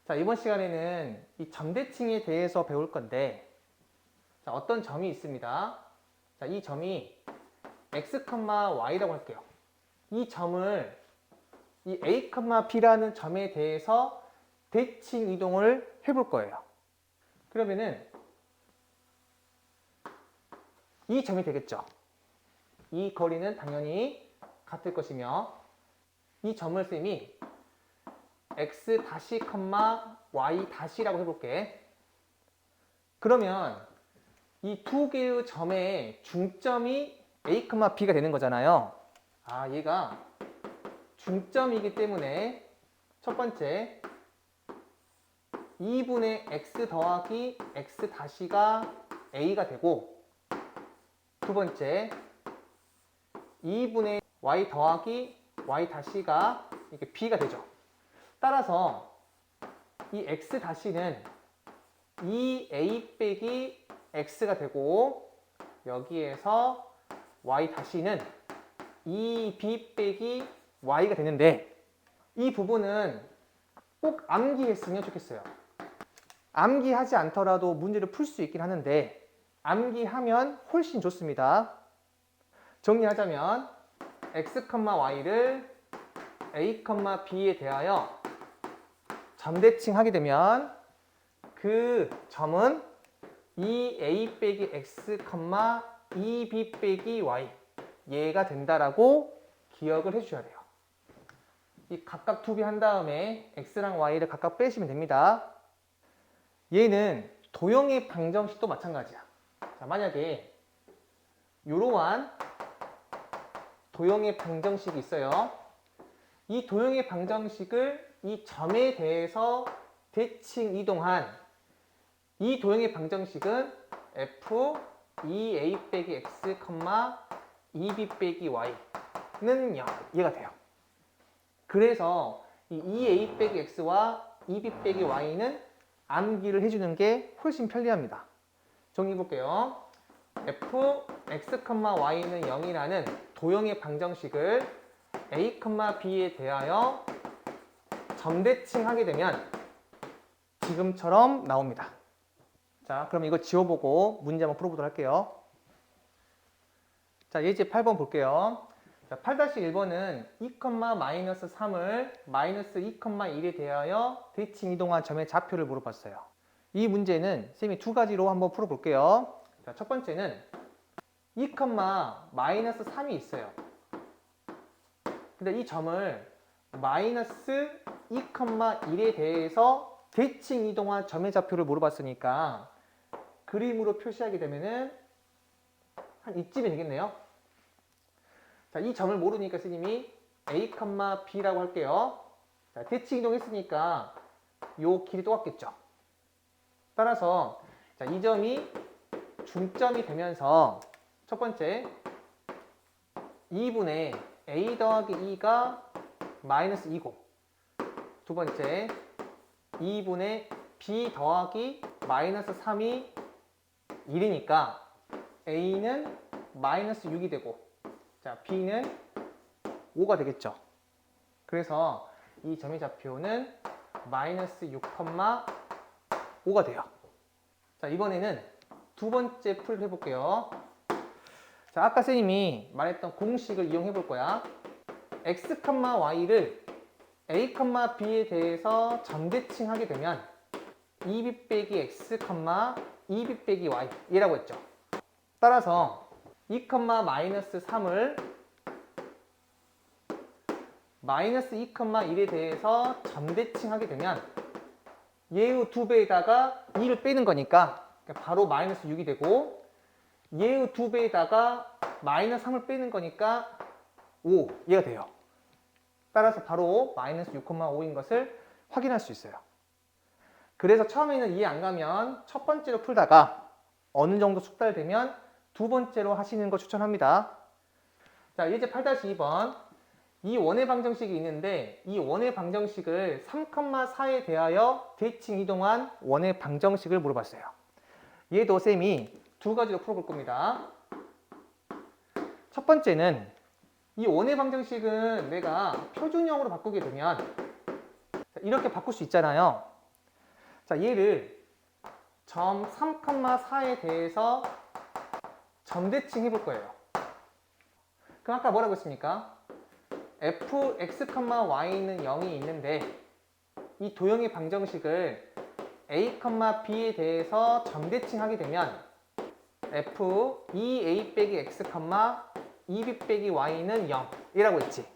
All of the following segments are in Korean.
자, 이번 시간에는 이 점대칭에 대해서 배울 건데, 자, 어떤 점이 있습니다. 자, 이 점이 x, y라고 할게요. 이 점을 이 a, b라는 점에 대해서 대칭 이동을 해볼 거예요. 그러면은 이 점이 되겠죠. 이 거리는 당연히 같을 것이며, 이 점을 쌤이 x 다시, y 다시라고 해볼게. 그러면 이 두 개의 점의 중점이 a, b가 되는 거잖아요. 아, 얘가 중점이기 때문에 첫 번째 2분의 x 더하기 x 다시가 a가 되고, 두 번째 2분의 y 더하기 y 다시가 이게 b가 되죠. 따라서 이 x 다시는 2a 빼기 x가 되고, 여기에서 y 다시는 2b 빼기 y가 되는데, 이 부분은 꼭 암기했으면 좋겠어요. 암기하지 않더라도 문제를 풀 수 있긴 하는데, 암기하면 훨씬 좋습니다. 정리하자면 x, y를 a, b에 대하여 점대칭 하게 되면 그 점은 2a 빼기 x, 2b 빼기 y 얘가 된다라고 기억을 해주셔야 돼요. 이 각각 투비한 다음에 x랑 y를 각각 빼시면 됩니다. 얘는 도형의 방정식도 마찬가지야. 자, 만약에 이러한 도형의 방정식이 있어요. 이 도형의 방정식을 이 점에 대해서 대칭 이동한 이 도형의 방정식은 f 2a 빼기 x, 2b 빼기 y는 얘가 돼요. 그래서 이 2a 빼기 x와 2b 빼기 y는 암기를 해주는 게 훨씬 편리합니다. 정리해 볼게요. f x, y는 0이라는 도형의 방정식을 a, b에 대하여 점대칭하게 되면 지금처럼 나옵니다. 자, 그럼 이거 지워보고 문제 한번 풀어보도록 할게요. 자, 예제 8번 볼게요. 자, 8-1번은 2,-3을 마이너스 2,1에 대하여 대칭 이동한 점의 좌표를 물어봤어요. 이 문제는 쌤이 두 가지로 한번 풀어볼게요. 자, 첫 번째는 2,-3이 있어요. 근데 이 점을 마이너스 2,1에 대해서 대칭 이동한 점의 좌표를 물어봤으니까 그림으로 표시하게 되면은 한 이쯤이 되겠네요. 자, 이 점을 모르니까 선생님이 a, b라고 할게요. 자, 대칭 이동했으니까 요 길이 똑같겠죠. 따라서 자, 이 점이 중점이 되면서 첫 번째 2분의 a 더하기 2가 마이너스 2고, 두 번째 2분의 b 더하기 마이너스 3이 1이니까 a는 마이너스 6이 되고, 자, b는 5가 되겠죠. 그래서 이 점의 좌표는 마이너스 6,5가 돼요. 자, 이번에는 두 번째 풀을 해볼게요. 자, 아까 선생님이 말했던 공식을 이용해 볼 거야. x, y를 a, b에 대해서 점대칭 하게 되면 2b 빼기 x, 2b 빼기 y 얘라고 했죠. 따라서 2, 마이너스 3을 마이너스 2,1에 대해서 점대칭 하게 되면 얘의 2배에다가 2를 빼는 거니까 바로 마이너스 6이 되고, 얘의 2배에다가 마이너스 3을 빼는 거니까 5 얘가 돼요. 따라서 바로 마이너스 6,5인 것을 확인할 수 있어요. 그래서 처음에는 이해 안 가면 첫 번째로 풀다가 어느 정도 숙달되면 두 번째로 하시는 거 추천합니다. 자, 예제 8-2번. 이 원의 방정식이 있는데 이 원의 방정식을 3,4에 대하여 대칭 이동한 원의 방정식을 물어봤어요. 얘도 쌤이 두 가지로 풀어볼 겁니다. 첫 번째는 이 원의 방정식은 내가 표준형으로 바꾸게 되면 이렇게 바꿀 수 있잖아요. 자, 얘를 점 3,4에 대해서 점대칭 해볼 거예요. 그럼 아까 뭐라고 했습니까? fx, y는 0이 있는데 이 도형의 방정식을 a, b에 대해서 점대칭하게 되면 f 2a 빼기 x, 2b 빼기 y는 0 이라고 했지.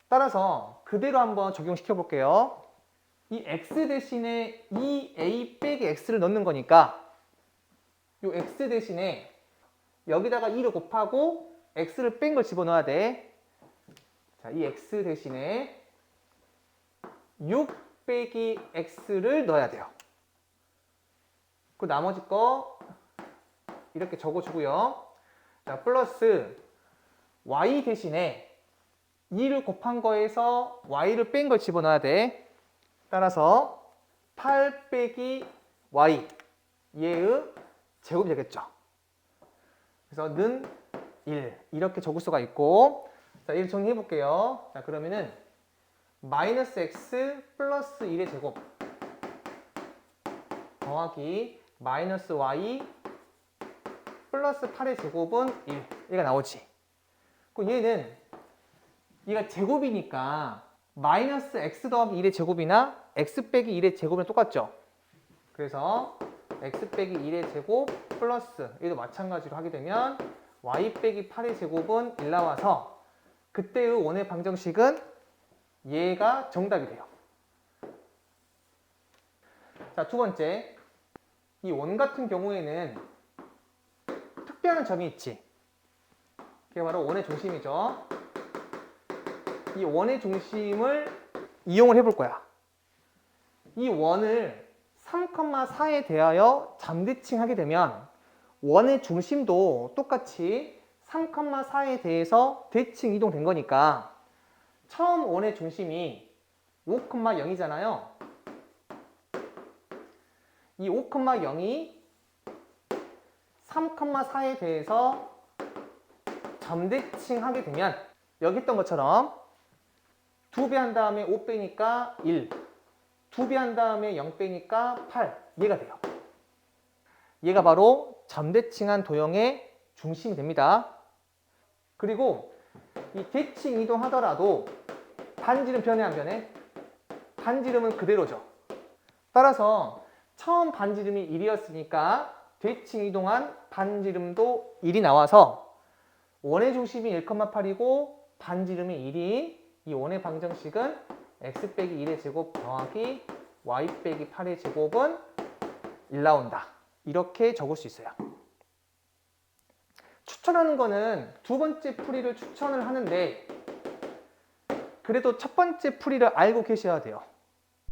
따라서 그대로 한번 적용시켜 볼게요. 이 x 대신에 2a 빼기 x를 넣는 거니까 이 x 대신에 여기다가 2를 곱하고 x를 뺀 걸 집어넣어야 돼. 자, 이 x 대신에 6 빼기 x를 넣어야 돼요. 그 나머지 거 이렇게 적어주고요. 자, 플러스 y 대신에 2를 곱한 거에서 y를 뺀 걸 집어넣어야 돼. 따라서 8 빼기 y 얘의 제곱이 되겠죠. 그래서 는 1 이렇게 적을 수가 있고, 자, 이를 정리해 볼게요. 자, 그러면은 마이너스 x 플러스 1의 제곱 더하기 마이너스 y 플러스 8의 제곱은 1 얘가 나오지. 그럼 얘가 제곱이니까 마이너스 x 더하기 1의 제곱이나 x 빼기 1의 제곱이랑 똑같죠. 그래서 x 빼기 1의 제곱 플러스 얘도 마찬가지로 하게 되면 y 빼기 8의 제곱은 1 나와서 그때의 원의 방정식은 얘가 정답이 돼요. 자, 두 번째, 이 원 같은 경우에는 특별한 점이 있지. 그게 바로 원의 중심이죠. 이 원의 중심을 이용을 해볼 거야. 이 원을 3,4에 대하여 잠대칭하게 되면 원의 중심도 똑같이 3,4에 대해서 대칭 이동된 거니까 처음 원의 중심이 5,0이잖아요. 이 5,0이 3,4에 대해서 점대칭하게 되면 여기 했던 것처럼 2배 한 다음에 5 빼니까 1, 2배 한 다음에 0 빼니까 8, 얘가 돼요. 얘가 바로 점대칭한 도형의 중심이 됩니다. 그리고 이 대칭 이동하더라도 반지름 변해 안 변해? 반지름은 그대로죠. 따라서 처음 반지름이 1이었으니까 대칭 이동한 반지름도 1이 나와서 원의 중심이 1,8이고 반지름이 1이 이 원의 방정식은 x 빼기 1의 제곱 더하기 y 빼기 8의 제곱은 1 나온다. 이렇게 적을 수 있어요. 추천하는 거는 두 번째 풀이를 추천을 하는데 그래도 첫 번째 풀이를 알고 계셔야 돼요.